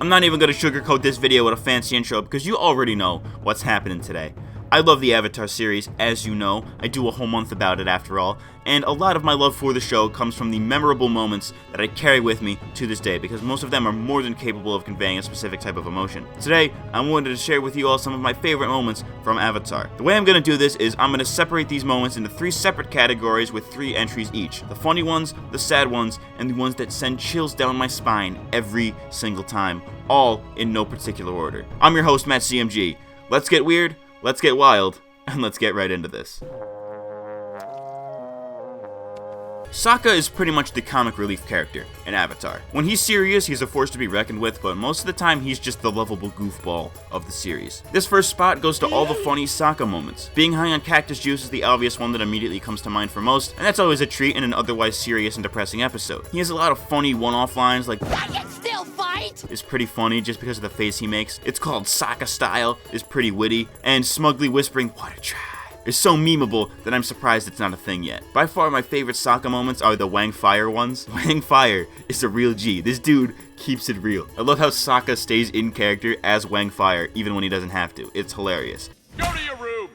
I'm not even going to sugarcoat this video with a fancy intro because you already know what's happening today. I love the Avatar series, as you know. I do a whole month about it after all, and a lot of my love for the show comes from the memorable moments that I carry with me to this day, because most of them are more than capable of conveying a specific type of emotion. Today, I wanted to share with you all some of my favorite moments from Avatar. The way I'm going to do this is I'm going to separate these moments into 3 separate categories with 3 entries each. The funny ones, the sad ones, and the ones that send chills down my spine every single time, all in no particular order. I'm your host, MattCMG. Let's get weird. Let's get wild, and let's get right into this. Sokka is pretty much the comic relief character in Avatar. When he's serious, he's a force to be reckoned with, but most of the time he's just the lovable goofball of the series. This first spot goes to all the funny Sokka moments. Being high on cactus juice is the obvious one that immediately comes to mind for most, and that's always a treat in an otherwise serious and depressing episode. He has a lot of funny one-off lines like, "I can still fight!" is pretty funny just because of the face he makes. It's called Sokka style is pretty witty, and smugly whispering, "What a try," is so memeable that I'm surprised it's not a thing yet. By far my favorite Sokka moments are the Wang Fire ones. Wang Fire is a real G. This dude keeps it real. I love how Sokka stays in character as Wang Fire even when he doesn't have to. It's hilarious. Go to your room!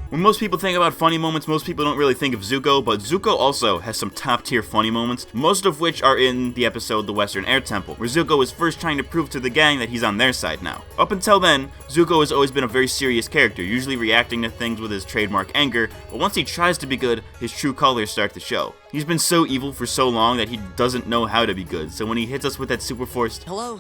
When most people think about funny moments, most people don't really think of Zuko, but Zuko also has some top-tier funny moments, most of which are in the episode The Western Air Temple, where Zuko is first trying to prove to the gang that he's on their side now. Up until then, Zuko has always been a very serious character, usually reacting to things with his trademark anger, but once he tries to be good, his true colors start to show. He's been so evil for so long that he doesn't know how to be good, so when he hits us with that super forced, "Hello,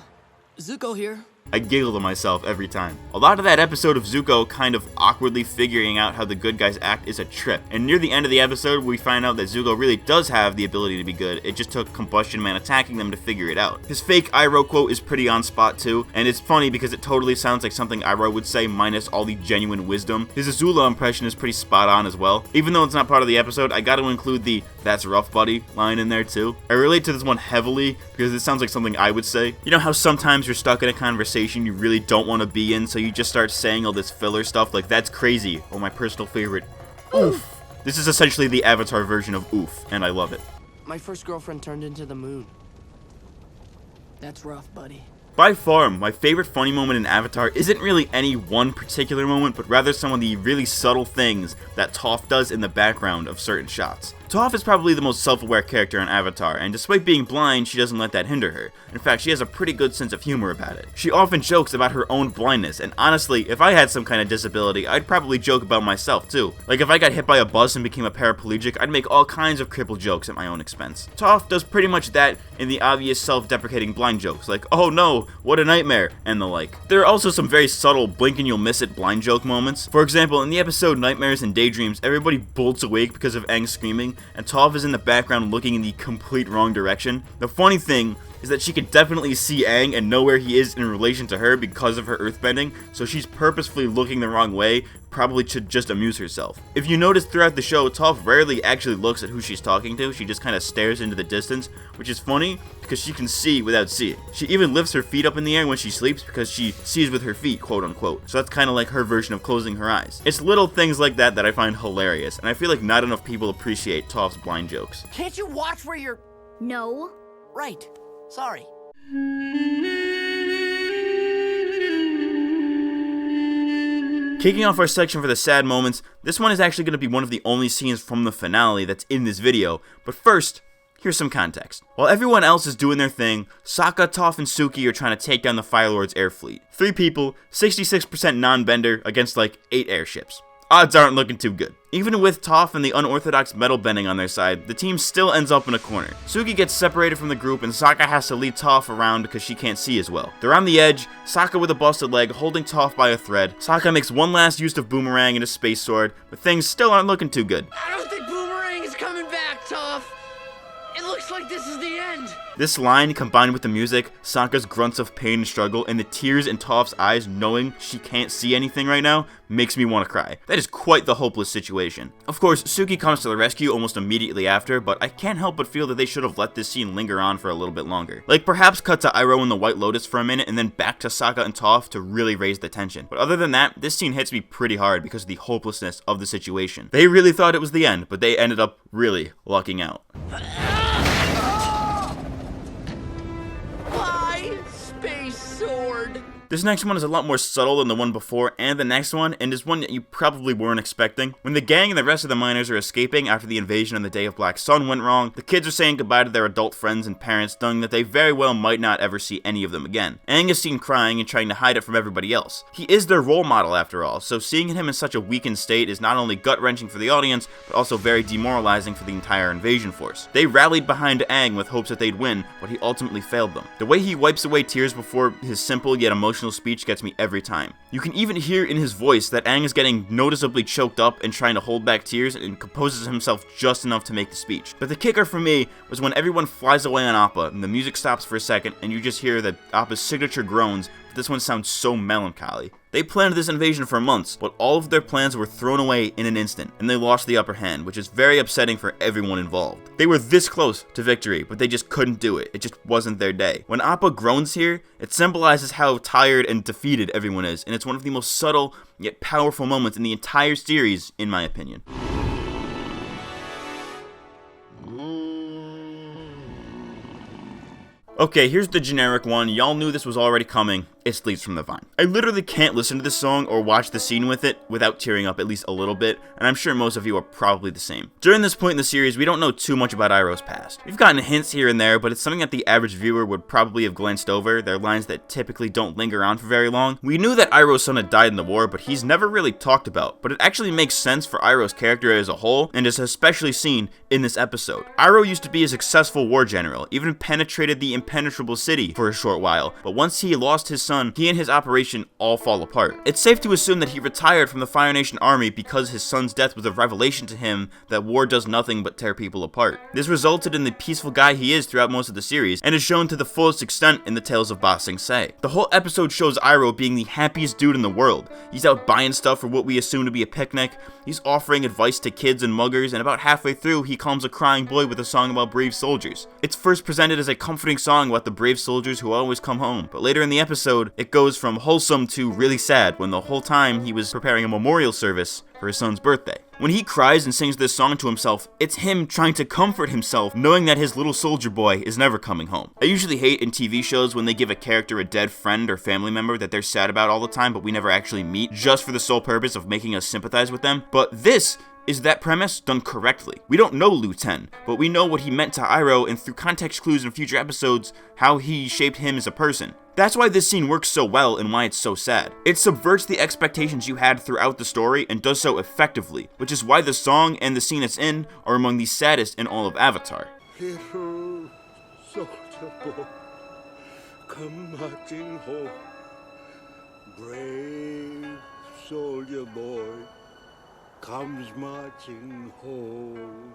Zuko here," I giggle to myself every time. A lot of that episode of Zuko kind of awkwardly figuring out how the good guys act is a trip. And near the end of the episode, we find out that Zuko really does have the ability to be good. It just took Combustion Man attacking them to figure it out. His fake Iroh quote is pretty on spot too, and it's funny because it totally sounds like something Iroh would say minus all the genuine wisdom. His Azula impression is pretty spot on as well. Even though it's not part of the episode, I gotta include the "that's rough, buddy" line in there too. I relate to this one heavily because it sounds like something I would say. You know how sometimes you're stuck in a conversation you really don't want to be in, so you just start saying all this filler stuff like "that's crazy" or my personal favorite, "oof." This is essentially the Avatar version of oof, and I love it. "My first girlfriend turned into the moon." "That's rough, buddy." By far, my favorite funny moment in Avatar isn't really any one particular moment, but rather some of the really subtle things that Toph does in the background of certain shots. Toph is probably the most self-aware character in Avatar, and despite being blind, she doesn't let that hinder her. In fact, she has a pretty good sense of humor about it. She often jokes about her own blindness, and honestly, if I had some kind of disability, I'd probably joke about myself too. Like if I got hit by a bus and became a paraplegic, I'd make all kinds of crippled jokes at my own expense. Toph does pretty much that in the obvious self-deprecating blind jokes, like "oh no, what a nightmare," and the like. There are also some very subtle blink and you'll miss it blind joke moments. For example, in the episode Nightmares and Daydreams, everybody bolts awake because of Aang screaming, and Toph is in the background looking in the complete wrong direction. The funny thing is that she can definitely see Aang and know where he is in relation to her because of her earthbending, so she's purposefully looking the wrong way, probably to just amuse herself. If you notice throughout the show, Toph rarely actually looks at who she's talking to, she just kind of stares into the distance, which is funny because she can see without seeing. She even lifts her feet up in the air when she sleeps because she sees with her feet, quote unquote, so that's kind of like her version of closing her eyes. It's little things like that that I find hilarious, and I feel like not enough people appreciate Toph's blind jokes. "Can't you watch where you're..." No. "Right. Sorry." Kicking off our section for the sad moments, this one is actually going to be one of the only scenes from the finale that's in this video, but first, here's some context. While everyone else is doing their thing, Sokka, Toph, and Suki are trying to take down the Fire Lord's air fleet. 3 people, 66% non-bender against like 8 airships. Odds aren't looking too good. Even with Toph and the unorthodox metal bending on their side, the team still ends up in a corner. Suki gets separated from the group and Sokka has to lead Toph around because she can't see as well. They're on the edge, Sokka with a busted leg holding Toph by a thread. Sokka makes one last use of Boomerang and a space sword, but things still aren't looking too good. "I don't think Boomerang is coming back, Toph. It looks like this is the end." This line, combined with the music, Sokka's grunts of pain and struggle, and the tears in Toph's eyes knowing she can't see anything right now, makes me want to cry. That is quite the hopeless situation. Of course, Suki comes to the rescue almost immediately after, but I can't help but feel that they should have let this scene linger on for a little bit longer. Like perhaps cut to Iroh and the White Lotus for a minute, and then back to Sokka and Toph to really raise the tension. But other than that, this scene hits me pretty hard because of the hopelessness of the situation. They really thought it was the end, but they ended up really lucking out. Bye, sword. This next one is a lot more subtle than the one before and the next one, and is one that you probably weren't expecting. When the gang and the rest of the miners are escaping after the invasion on the Day of Black Sun went wrong, the kids are saying goodbye to their adult friends and parents, knowing that they very well might not ever see any of them again. Aang is seen crying and trying to hide it from everybody else. He is their role model after all, so seeing him in such a weakened state is not only gut-wrenching for the audience, but also very demoralizing for the entire invasion force. They rallied behind Aang with hopes that they'd win, but he ultimately failed them. The way he wipes away tears before his simple yet emotional speech gets me every time. You can even hear in his voice that Aang is getting noticeably choked up and trying to hold back tears and composes himself just enough to make the speech. But the kicker for me was when everyone flies away on Appa and the music stops for a second and you just hear that Appa's signature groans, but this one sounds so melancholy. They planned this invasion for months, but all of their plans were thrown away in an instant, and they lost the upper hand, which is very upsetting for everyone involved. They were this close to victory, but they just couldn't do it. It just wasn't their day. When Appa groans here, it symbolizes how tired and defeated everyone is, and it's one of the most subtle yet powerful moments in the entire series, in my opinion. Okay, here's the generic one. Y'all knew this was already coming. It's Leaves from the Vine. I literally can't listen to this song or watch the scene with it without tearing up at least a little bit, and I'm sure most of you are probably the same. During this point in the series, we don't know too much about Iroh's past. We've gotten hints here and there, but it's something that the average viewer would probably have glanced over. They're lines that typically don't linger on for very long. We knew that Iroh's son had died in the war, but he's never really talked about. But it actually makes sense for Iroh's character as a whole, and is especially seen in this episode. Iroh used to be a successful war general, even penetrated the impenetrable city for a short while, but once he lost his son, he and his operation all fall apart. It's safe to assume that he retired from the Fire Nation army because his son's death was a revelation to him that war does nothing but tear people apart. This resulted in the peaceful guy he is throughout most of the series, and is shown to the fullest extent in the Tales of Ba Sing Se. The whole episode shows Iroh being the happiest dude in the world. He's out buying stuff for what we assume to be a picnic, he's offering advice to kids and muggers, and about halfway through he calms a crying boy with a song about brave soldiers. It's first presented as a comforting song about the brave soldiers who always come home, but later in the episode, it goes from wholesome to really sad when the whole time he was preparing a memorial service for his son's birthday. When he cries and sings this song to himself, it's him trying to comfort himself, knowing that his little soldier boy is never coming home. I usually hate in TV shows when they give a character a dead friend or family member that they're sad about all the time, but we never actually meet, just for the sole purpose of making us sympathize with them. But this is that premise done correctly. We don't know Lu Ten, but we know what he meant to Iroh, and through context clues in future episodes, how he shaped him as a person. That's why this scene works so well and why it's so sad. It subverts the expectations you had throughout the story and does so effectively, which is why the song and the scene it's in are among the saddest in all of Avatar. Little soldier boy, come marching home. Brave soldier boy comes marching home.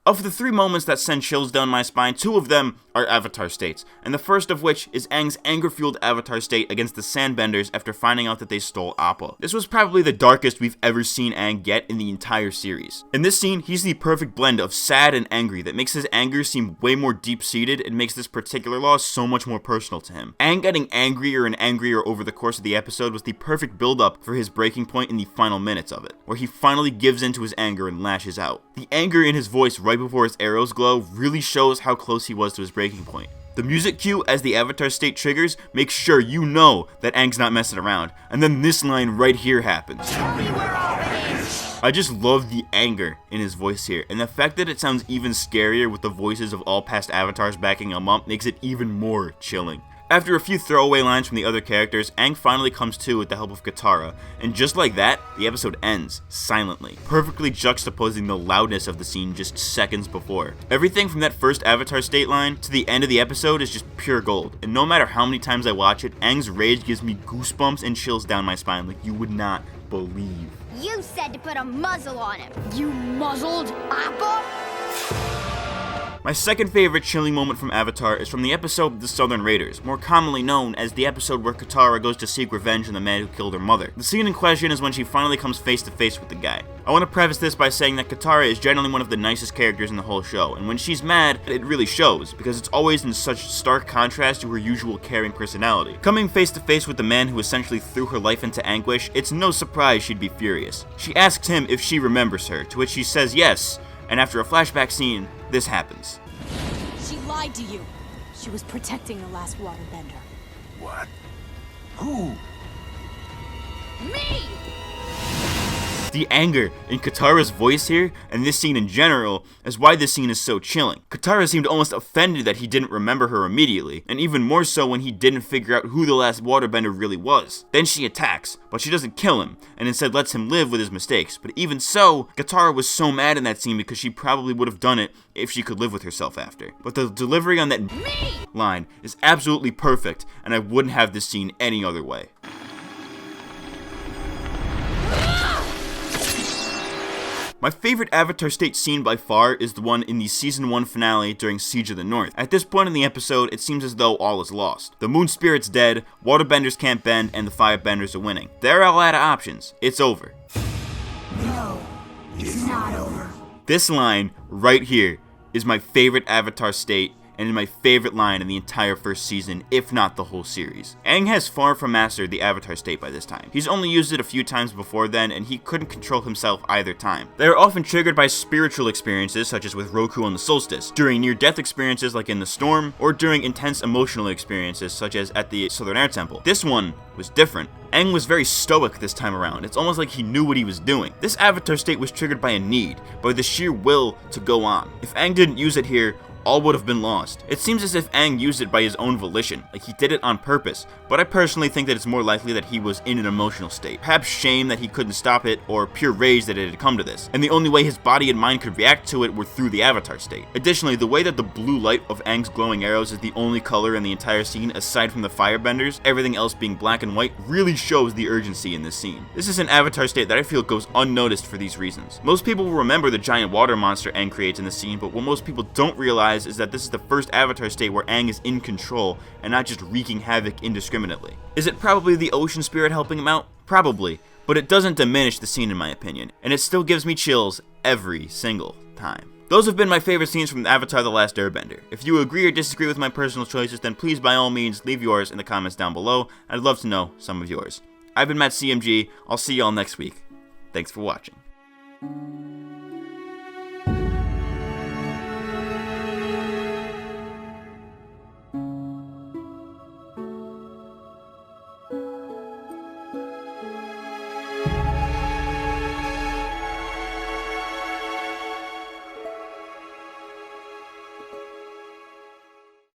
Of the three moments that send chills down my spine, two of them are Avatar states, and the first of which is Aang's anger-fueled Avatar state against the Sandbenders after finding out that they stole Appa. This was probably the darkest we've ever seen Aang get in the entire series. In this scene, he's the perfect blend of sad and angry that makes his anger seem way more deep-seated and makes this particular loss so much more personal to him. Aang getting angrier and angrier over the course of the episode was the perfect build-up for his breaking point in the final minutes of it, where he finally gives in to his anger and lashes out. The anger in his voice right before his arrows glow really shows how close he was to his breaking point. The music cue as the Avatar state triggers makes sure you know that Aang's not messing around, and then this line right here happens. I just love the anger in his voice here, and the fact that it sounds even scarier with the voices of all past avatars backing him up makes it even more chilling. After a few throwaway lines from the other characters, Aang finally comes to with the help of Katara, and just like that, the episode ends, silently, perfectly juxtaposing the loudness of the scene just seconds before. Everything from that first Avatar state line to the end of the episode is just pure gold, and no matter how many times I watch it, Aang's rage gives me goosebumps and chills down my spine like you would not believe. You said to put a muzzle on him. You muzzled Appa? My second favorite chilling moment from Avatar is from the episode The Southern Raiders, more commonly known as the episode where Katara goes to seek revenge on the man who killed her mother. The scene in question is when she finally comes face to face with the guy. I want to preface this by saying that Katara is generally one of the nicest characters in the whole show, and when she's mad, it really shows, because it's always in such stark contrast to her usual caring personality. Coming face to face with the man who essentially threw her life into anguish, it's no surprise she'd be furious. She asks him if she remembers her, to which he says yes, and after a flashback scene, this happens. She lied to you. she was protecting the last waterbender. What? Who? Me! The anger in Katara's voice here, and this scene in general, is why this scene is so chilling. Katara seemed almost offended that he didn't remember her immediately, and even more so when he didn't figure out who the last waterbender really was. Then she attacks, but she doesn't kill him, and instead lets him live with his mistakes. But even so, Katara was so mad in that scene because she probably would have done it if she could live with herself after. But the delivery on that line is absolutely perfect, and I wouldn't have this scene any other way. My favorite Avatar state scene by far is the one in the Season 1 finale during Siege of the North. At this point in the episode, it seems as though all is lost. The Moon Spirit's dead, Waterbenders can't bend, and the Firebenders are winning. They're all out of options. It's over. No, it's not over. This line, right here, is my favorite Avatar state, and my favorite line in the entire first season, if not the whole series. Aang has far from mastered the Avatar state by this time. He's only used it a few times before then, and he couldn't control himself either time. They are often triggered by spiritual experiences, such as with Roku on the solstice, during near-death experiences like in the storm, or during intense emotional experiences such as at the Southern Air Temple. This one was different. Aang was very stoic this time around. It's almost like he knew what he was doing. This Avatar state was triggered by a need, by the sheer will to go on. If Aang didn't use it here, all would have been lost. It seems as if Aang used it by his own volition, like he did it on purpose, but I personally think that it's more likely that he was in an emotional state. Perhaps shame that he couldn't stop it, or pure rage that it had come to this, and the only way his body and mind could react to it were through the Avatar state. Additionally, the way that the blue light of Aang's glowing arrows is the only color in the entire scene aside from the firebenders, everything else being black and white, really shows the urgency in this scene. This is an Avatar state that I feel goes unnoticed for these reasons. Most people will remember the giant water monster Aang creates in the scene, but what most people don't realize is that this is the first Avatar state where Aang is in control and not just wreaking havoc indiscriminately. Is it probably the ocean spirit helping him out? Probably, but it doesn't diminish the scene in my opinion, and it still gives me chills every single time. Those have been my favorite scenes from Avatar: The Last Airbender. If you agree or disagree with my personal choices, then please by all means leave yours in the comments down below. I'd love to know some of yours. I've been MattCMG. I'll see y'all next week. Thanks for watching.